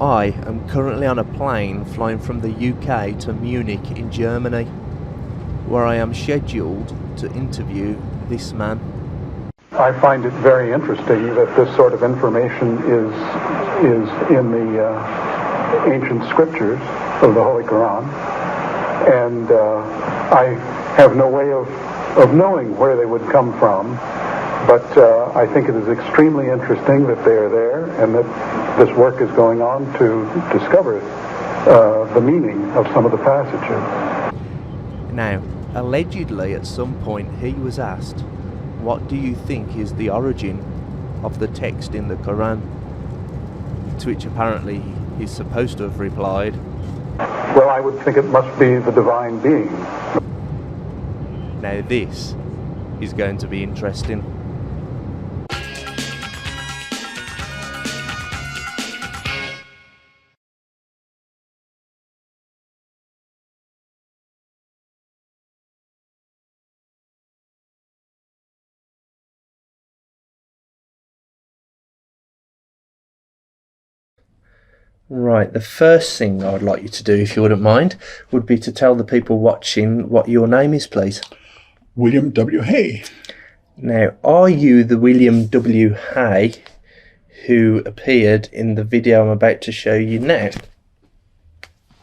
I am currently on a plane flying from the UK to Munich in Germany, where I am scheduled to interview this man. I find it very interesting that this sort of information is in the ancient scriptures of the Holy Quran, and I have no way of knowing where they would come from, but I think it is extremely interesting that they are there and that this work is going on to discover the meaning of some of the passages. Now, allegedly at some point he was asked, what do you think is the origin of the text in the Quran? To which apparently he's supposed to have replied, well, I would think it must be the divine being. Now this is going to be interesting. Right, the first thing I would like you to do, if you wouldn't mind, would be to tell the people watching what your name is, please. William W. Hay. Now, are you the William W. Hay who appeared in the video I'm about to show you now?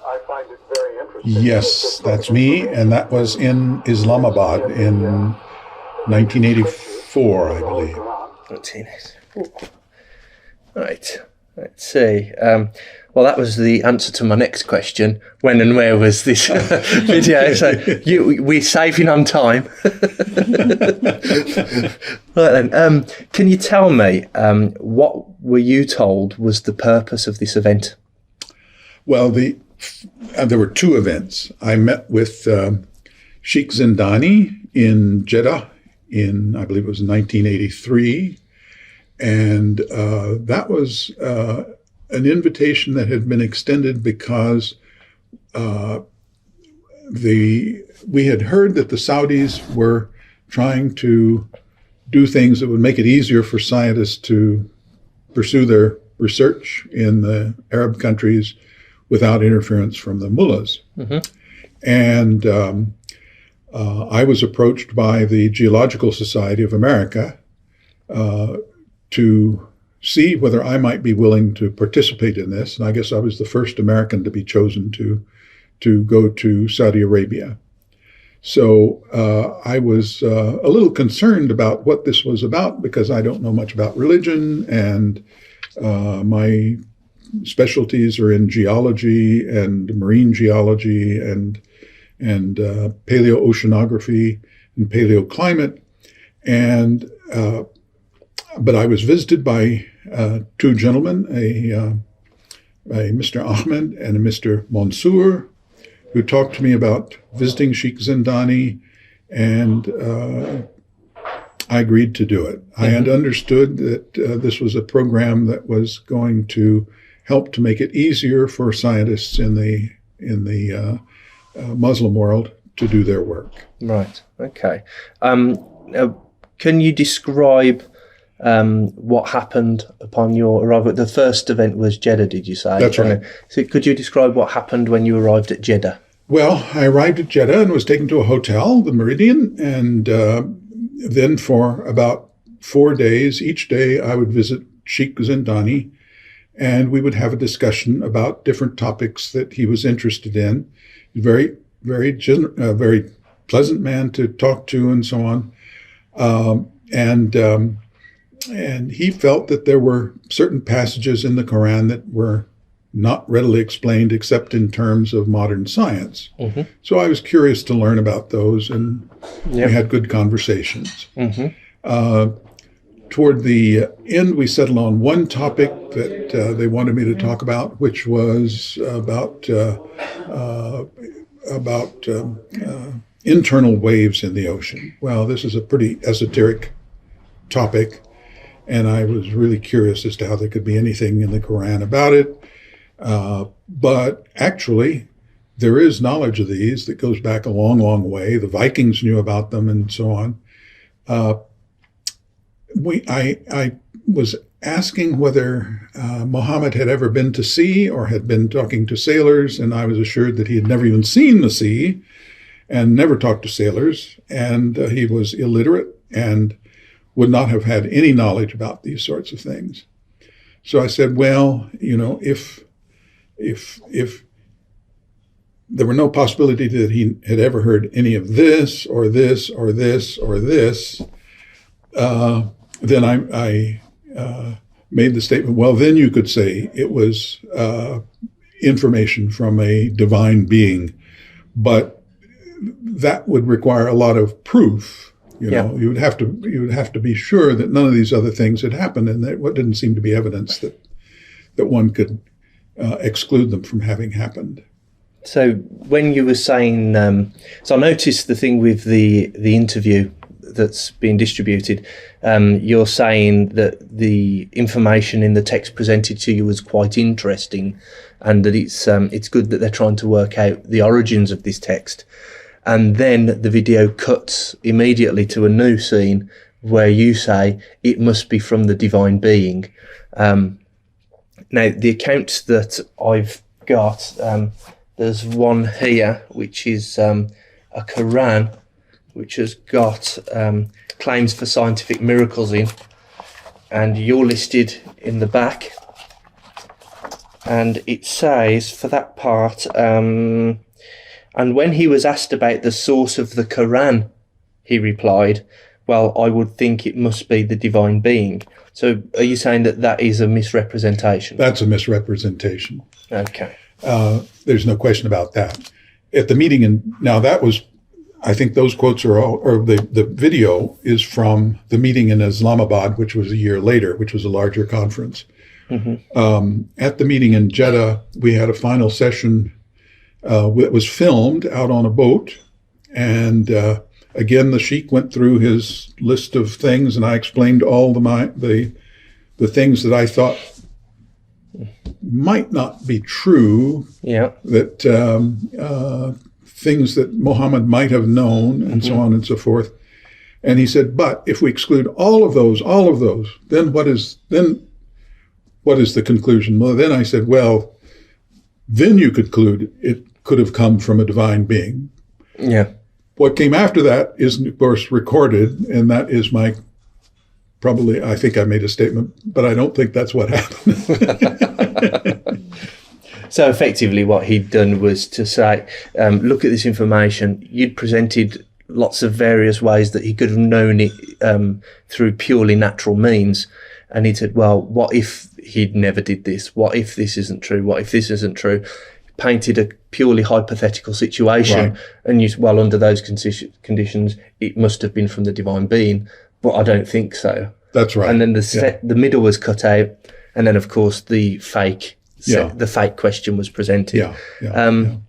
I find it very interesting. Yes, that's me, and that was in Islamabad in 1984, I believe. 1984. Right. Let's see. Well, that was the answer to my next question. When and where was this video? So we're saving on time. Right then. Can you tell me what were you told was the purpose of this event? Well, there were two events. I met with Sheikh Zindani in Jeddah in, I believe it was 1983. And that was an invitation that had been extended because we had heard that the Saudis were trying to do things that would make it easier for scientists to pursue their research in the Arab countries without interference from the mullahs. Mm-hmm. And I was approached by the Geological Society of America to see whether I might be willing to participate in this. And I guess I was the first American to be chosen to go to Saudi Arabia. So I was a little concerned about what this was about because I don't know much about religion, and my specialties are in geology and marine geology and paleoceanography and paleoclimate. And but I was visited by two gentlemen, a Mr. Ahmed and a Mr. Mansour, who talked to me about visiting Sheikh Zindani, and I agreed to do it. Mm-hmm. I had understood that this was a program that was going to help to make it easier for scientists in the Muslim world to do their work. Right. Okay. Can you describe what happened upon your arrival? The first event was Jeddah, did you say? That's right. So could you describe what happened when you arrived at Jeddah? Well, I arrived at Jeddah and was taken to a hotel, the Meridian, and then for about 4 days, each day I would visit Sheikh Zindani, and we would have a discussion about different topics that he was interested in. Very, very pleasant man to talk to, and so on. And he felt that there were certain passages in the Quran that were not readily explained except in terms of modern science. Mm-hmm. So I was curious to learn about those, and we had good conversations. Mm-hmm. Toward the end, we settled on one topic that they wanted me to talk about, which was about internal waves in the ocean. Well, this is a pretty esoteric topic, and I was really curious as to how there could be anything in the Quran about it. But actually, there is knowledge of these that goes back a long, long way. The Vikings knew about them and so on. I was asking whether Muhammad had ever been to sea or had been talking to sailors, and I was assured that he had never even seen the sea and never talked to sailors, and he was illiterate and would not have had any knowledge about these sorts of things. So I said, well, if there were no possibility that he had ever heard any of this or this or this or this, then I made the statement, well, then you could say it was information from a divine being, but that would require a lot of proof. You would have to be sure that none of these other things had happened, and that what didn't seem to be evidence that one could exclude them from having happened. So when you were saying, so I noticed the thing with the interview that's being distributed. You're saying that the information in the text presented to you was quite interesting, and that it's good that they're trying to work out the origins of this text. And then the video cuts immediately to a new scene where you say it must be from the divine being. Now, the account that I've got, there's one here, which is a Quran, which has got claims for scientific miracles in, and you're listed in the back. And it says, for that part, and when he was asked about the source of the Quran, he replied, well, I would think it must be the divine being. So are you saying that is a misrepresentation? That's a misrepresentation. Okay. There's no question about that. At the meeting, and now that was, I think those quotes are all, or the video is from the meeting in Islamabad, which was a year later, which was a larger conference. Mm-hmm. At the meeting in Jeddah, we had a final session that was filmed out on a boat. And again, the sheikh went through his list of things, and I explained all the things that I thought might not be true. Yeah. That things that Muhammad might have known, and so on and so forth. And he said, but if we exclude all of those, then what is the conclusion? Well, then I said, well, then you could conclude it could have come from a divine being. Yeah. What came after that is, of course, recorded, and that is I think I made a statement, but I don't think that's what happened. So effectively what he'd done was to say, look at this information. You'd presented lots of various ways that he could have known it through purely natural means. And he said, well, what if he'd never did this? What if this isn't true? What if this isn't true? Painted a purely hypothetical situation. Right. And you said, well, under those conditions, it must have been from the divine being. But I don't think so. That's right. And then the middle was cut out. And then, of course, the fake question was presented. And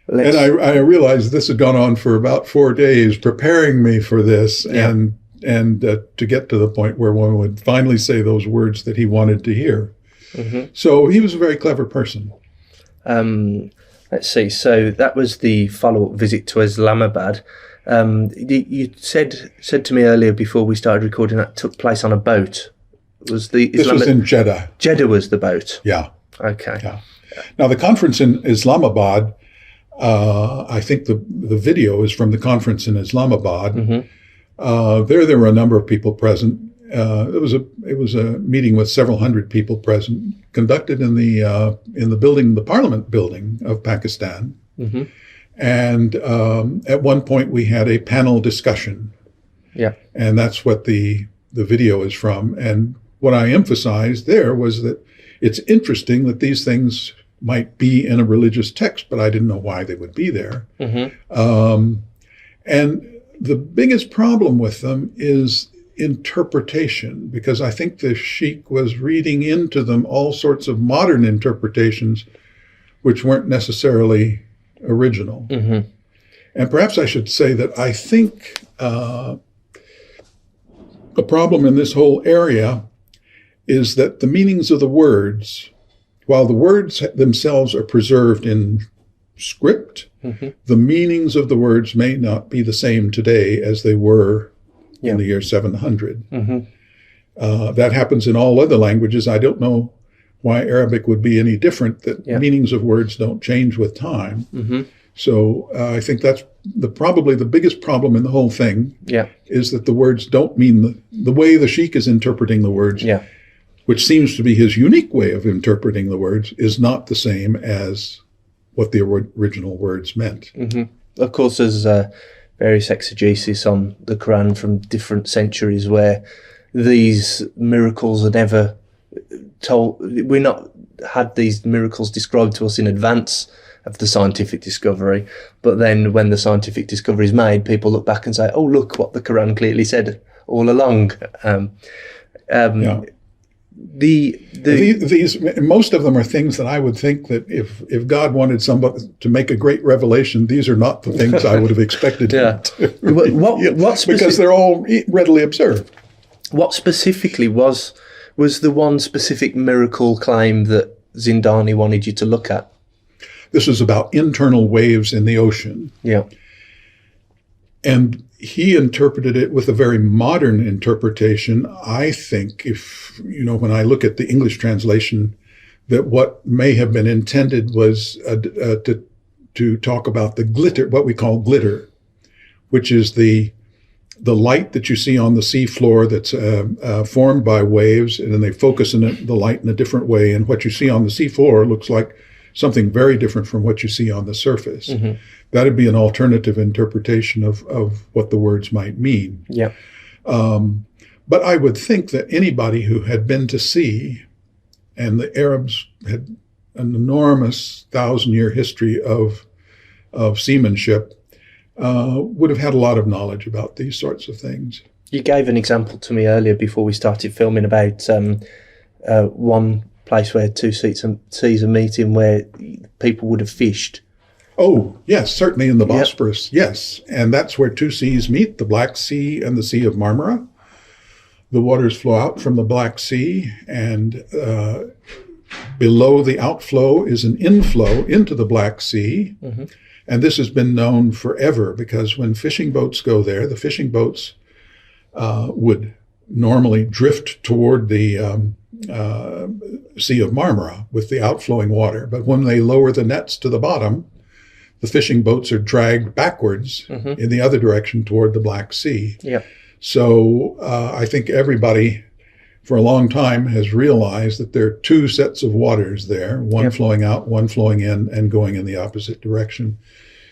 I realized this had gone on for about 4 days, preparing me for this, and to get to the point where one would finally say those words that he wanted to hear. Mm-hmm. So he was a very clever person. Let's see. So that was the follow-up visit to Islamabad. You said to me earlier before we started recording that took place on a boat. This was in Jeddah. Jeddah was the boat. Yeah. Okay. Yeah. Now the conference in Islamabad, I think the video is from the conference in Islamabad. Mm-hmm. There were a number of people present. It was a meeting with several hundred people present, conducted in the Parliament building of Pakistan. Mm-hmm. And at one point we had a panel discussion. Yeah. And that's what the video is from. And what I emphasized there was that it's interesting that these things might be in a religious text, but I didn't know why they would be there. Mm-hmm. And the biggest problem with them is interpretation, because I think the sheikh was reading into them all sorts of modern interpretations which weren't necessarily original. Mm-hmm. And perhaps I should say that I think a problem in this whole area is that the meanings of the words, while the words themselves are preserved in script, mm-hmm. the meanings of the words may not be the same today as they were in the year 700. Mm-hmm. That happens in all other languages. I don't know why Arabic would be any different, that meanings of words don't change with time. Mm-hmm. So I think that's probably the biggest problem in the whole thing, Yeah. is that the words don't mean the way the sheikh is interpreting the words, Yeah. which seems to be his unique way of interpreting the words, is not the same as what the original words meant. Mm-hmm. Of course, there's various exegesis on the Quran from different centuries where these miracles are never told. We're not had these miracles described to us in advance of the scientific discovery, but then when the scientific discovery is made, people look back and say, "Oh, look what the Quran clearly said all along." These most of them are things that I would think that if God wanted somebody to make a great revelation, these are not the things I would have expected. Yeah. Because they're all readily observed. What specifically was the one specific miracle claim that Zindani wanted you to look at? This is about internal waves in the ocean. Yeah. And he interpreted it with a very modern interpretation. I think when I look at the English translation, that what may have been intended was to talk about the glitter, what we call glitter, which is the light that you see on the sea floor that's formed by waves, and then they focus the light in a different way. And what you see on the sea floor looks like something very different from what you see on the surface. Mm-hmm. That'd be an alternative interpretation of what the words might mean. Yeah. But I would think that anybody who had been to sea, and the Arabs had an enormous 1,000-year history of seamanship, would have had a lot of knowledge about these sorts of things. You gave an example to me earlier before we started filming about one place where two seas are meeting where people would have fished. Oh, yes, certainly in the Bosphorus, yes. And that's where two seas meet, the Black Sea and the Sea of Marmara. The waters flow out from the Black Sea, and below the outflow is an inflow into the Black Sea. Mm-hmm. And this has been known forever, because when fishing boats go there, the fishing boats would normally drift toward the Sea of Marmara with the outflowing water. But when they lower the nets to the bottom, the fishing boats are dragged backwards in the other direction toward the Black Sea. Yeah. So I think everybody for a long time has realized that there are two sets of waters there, one flowing out, one flowing in, and going in the opposite direction.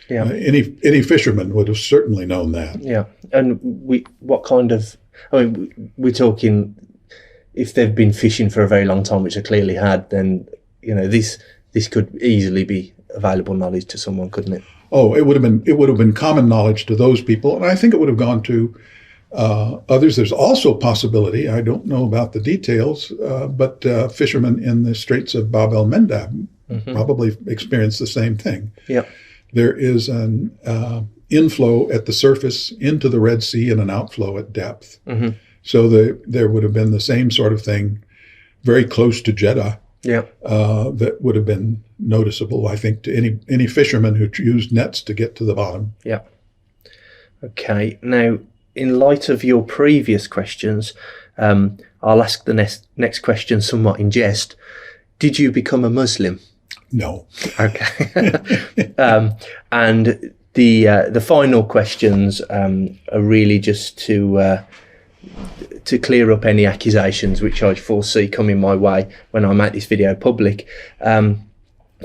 Yeah. Any fisherman would have certainly known that. Yeah. And we're talking, if they've been fishing for a very long time, which they clearly had, then, this could easily be available knowledge to someone, couldn't it? Oh, it would have been common knowledge to those people, and I think it would have gone to others. There's also a possibility, I don't know about the details, but fishermen in the Straits of Bab el-Mandab probably experienced the same thing. Yeah. There is an inflow at the surface into the Red Sea and an outflow at depth. Mm-hmm. So there would have been the same sort of thing very close to Jeddah. Yeah. That would have been noticeable, I think, to any fisherman who used nets to get to the bottom. Yeah. Okay. Now, in light of your previous questions, I'll ask the next question somewhat in jest. Did you become a Muslim? No. Okay. And the final questions are really just to clear up any accusations which I foresee coming my way when I make this video public.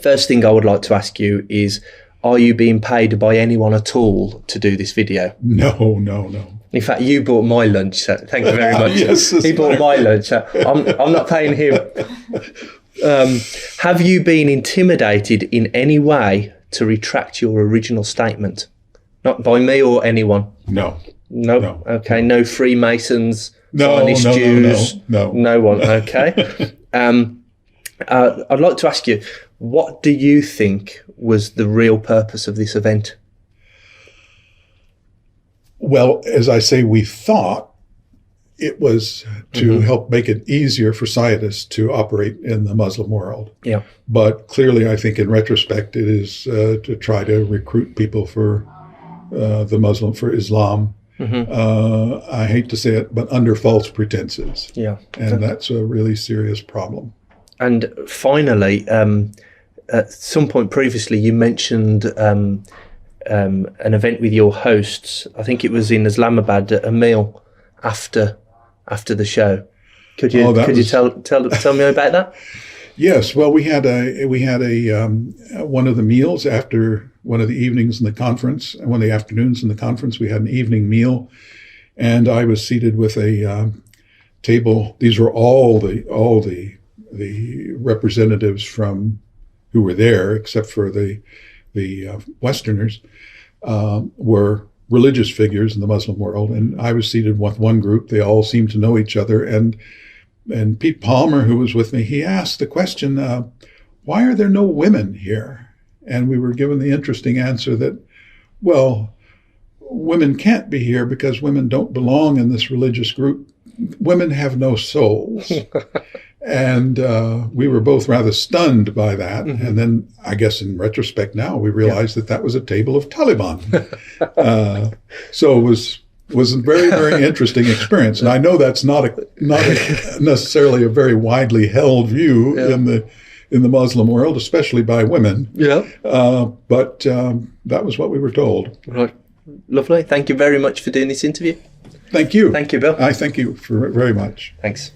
First thing I would like to ask you is, are you being paid by anyone at all to do this video? No. In fact, you bought my lunch, so thank you very much. Yes, he bought my lunch, so I'm not paying him. Have you been intimidated in any way to retract your original statement? Not by me or anyone? No. Okay, no Freemasons, no, Zionist Jews? No one, okay. I'd like to ask you, what do you think was the real purpose of this event? Well, as I say, we thought it was to help make it easier for scientists to operate in the Muslim world. Yeah. But clearly, I think in retrospect, it is to try to recruit people for for Islam. I hate to say it, but under false pretenses. Yeah. And that's a really serious problem. And finally, at some point previously, you mentioned an event with your hosts. I think it was in Islamabad, a meal after the show. Could you tell me about that? Yes. Well, we had a one of the meals after one of the evenings in the conference, and one of the afternoons in the conference. We had an evening meal, and I was seated with a table. These were all the representatives from who were there, except for the Westerners, were religious figures in the Muslim world. And I was seated with one group. They all seemed to know each other. And Pete Palmer, who was with me, he asked the question, why are there no women here? And we were given the interesting answer that, well, women can't be here because women don't belong in this religious group. Women have no souls. And we were both rather stunned by that. And then I guess in retrospect now, we realized that was a table of Taliban. So it was a very, very interesting experience. And I know that's not necessarily a very widely held view in the Muslim world, especially by women. Yeah. But that was what we were told. Right. Lovely. Thank you very much for doing this interview. Thank you. Thank you, Bill. I thank you very much. Thanks.